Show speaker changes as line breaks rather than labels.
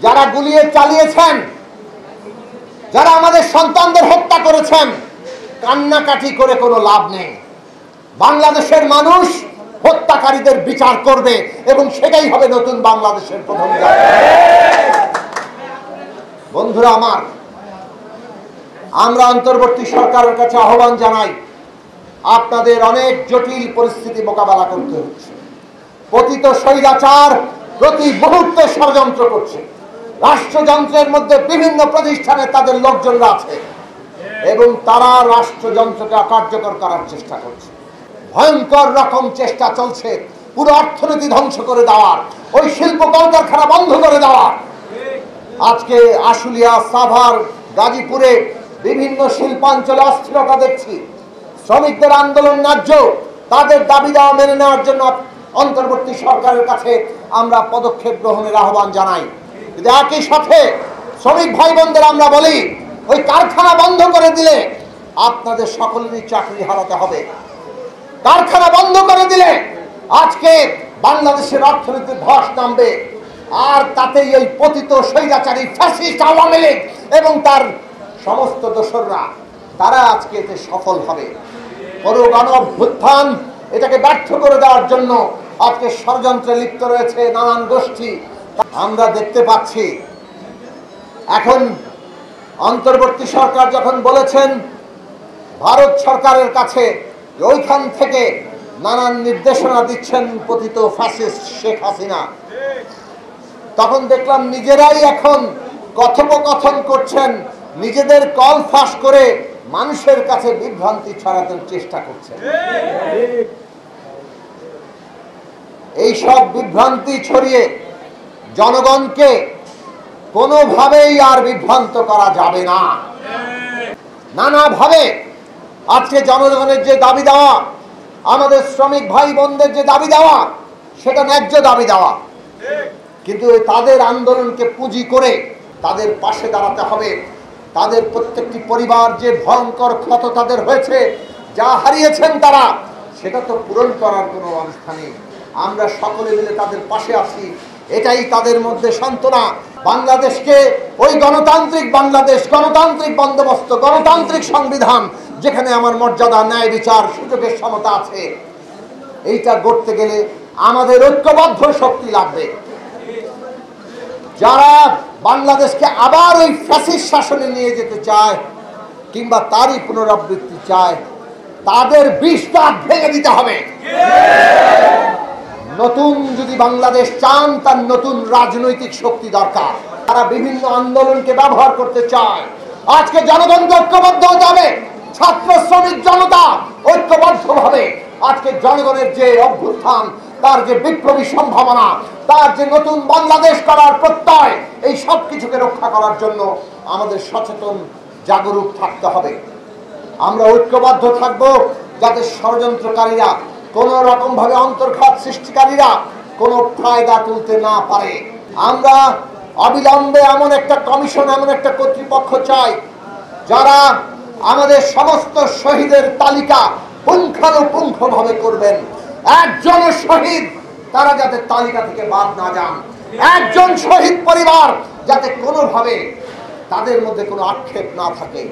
যারা গুলিয়ে চালিয়েছেন, যারা আমাদের সন্তানদের হত্যা করেছেন, কান্নাকাটি করে কোনো লাভ নেই। বাংলাদেশের মানুষ হত্যাকারীদের বিচার করবে এবং সেটাই হবে নতুন বাংলাদেশের প্রথম যাত্রা। বন্ধুরা আমার, আমরা অন্তর্বর্তী সরকারের কাছে আহ্বান জানাই, আপনাদের অনেক জটিল পরিস্থিতি মোকাবেলা করতে হচ্ছে। পতিত স্বৈরাচার প্রতি মুহূর্তে ষড়যন্ত্র করছে। রাষ্ট্রযন্ত্রের মধ্যে বিভিন্ন প্রতিষ্ঠানে তাদের লোকজনরা আছে এবং তারা রাষ্ট্রযন্ত্রকে অকার্যকর করার চেষ্টা করছে। ভয়ঙ্কর রকম চেষ্টা চলছে পুরো অর্থনীতি ধ্বংস করে দেওয়ার, ওই শিল্প কলকারখানা বন্ধ করে দেওয়ার। আজকে আশুলিয়া, সাভার, গাজীপুরে বিভিন্ন শিল্পাঞ্চলে অস্থিরতা দেখছি। শ্রমিকদের আন্দোলন ন্যায্য, তাদের দাবি দেওয়া মেনে নেওয়ার জন্য অন্তর্বর্তী সরকারের কাছে আমরা পদক্ষেপ গ্রহণের আহ্বান জানাই। কিন্তু একই সাথে শ্রমিক ভাই বোনদের আমরা বলি, ওই কারখানা বন্ধ করে দিলে আপনাদের সকলেরই চাকরি হারাতে হবে। কারখানা বন্ধ করে দিলে আজকে বাংলাদেশের অর্থনীতি ধস নামবে, আর তাতেই ওই পতিত স্বৈরাচারী ফ্যাসিস্ট আওয়ামী লীগ এবং তার সমস্ত দোসররা তারা আজকে এতে সফল হবে। পুরো গণ অভ্যুত্থান এটাকে ব্যর্থ করে দেওয়ার জন্য আজকে ষড়যন্ত্রে লিপ্ত রয়েছে নানান গোষ্ঠী। আমরা দেখতে পাচ্ছি এখন অন্তর্বর্তী সরকার যখন বলেছেন ভারত সরকারের কাছে ওইখান থেকে নানান নির্দেশনা দিচ্ছেন পতিত ফ্যাসিস্ট শেখ হাসিনা, তখন দেখলাম নিজেরাই এখন কথোপকথন করছেন, নিজেদের কল ফাঁস করে মানুষের কাছে বিভ্রান্তি ছড়াতে চেষ্টা করছেন। এই সব বিভ্রান্তি ছড়িয়ে জনগণকে কোনোভাবেই আর বিভ্রান্ত করা যাবে না। নানাভাবে আজকে জনগণের যে দাবি দেওয়া, আমাদের শ্রমিক ভাই বোনদের যে দাবি দেওয়া, সেটা ন্যায্য দাবি দেওয়া, কিন্তু তাদের আন্দোলনকে পুঁজি করে তাদের পাশে দাঁড়াতে হবে। তাদের প্রত্যেকটি পরিবার যে ভয়ঙ্কর ক্ষত তাদের হয়েছে, যা হারিয়েছেন তারা, সেটা তো পূরণ করার কোনো অবস্থা নেই। আমরা সকলে মিলে তাদের পাশে আছি, এটাই তাদের মধ্যে সান্ত্বনা। বাংলাদেশকে ওই গণতান্ত্রিক বাংলাদেশ, গণতান্ত্রিক বন্দোবস্ত, গণতান্ত্রিক সংবিধান, যেখানে আমার মর্যাদা, ন্যায় বিচার, সুযোগের সমতা আছে, এইটা গড়তে গেলে আমাদের ঐক্যবদ্ধ শক্তি লাগবে। যারা বাংলাদেশকে আবার ওই ফ্যাসিস্ট শাসনে নিয়ে যেতে চায় কিংবা তারই পুনরাবৃত্তি চায়, তাদের বিষটা ভেঙে দিতে হবে। নতুন যদি বাংলাদেশ চান, তার নতুন রাজনৈতিক শক্তি দরকার। তারা বিভিন্ন আন্দোলনকে ব্যবহার করতে চায়। আজকে জনগণকে ঐক্যবদ্ধ হতে হবে। ছাত্র শ্রমিক জনতা ঐক্যবদ্ধভাবে আজকে জনগণের যে অভ্যুত্থান, তার যে বিপ্লবী সম্ভাবনা, তার যে নতুন বাংলাদেশ করার প্রত্যয়, এই সব কিছুকে রক্ষা করার জন্য আমাদের সচেতন জাগরুক থাকতে হবে। আমরা ঐক্যবদ্ধ থাকব যাতে ষড়যন্ত্রকারীরা, কোন রকম ভাবে অন্তর্ঘাত সৃষ্টিকারীরা কোনো ফায়দা তুলতে না পারে। আমরা অবিলম্বে এমন একটা কমিশন, এমন একটা কর্তৃপক্ষ চাই যারা আমাদের সমস্ত শহীদের তালিকা পুঙ্খানুপুঙ্খভাবে করবেন। একজন শহীদ তারা যাতে তালিকা থেকে বাদ না যান, একজন শহীদ পরিবার যাতে কোনোভাবে তাদের মধ্যে কোনো আক্ষেপ না থাকে।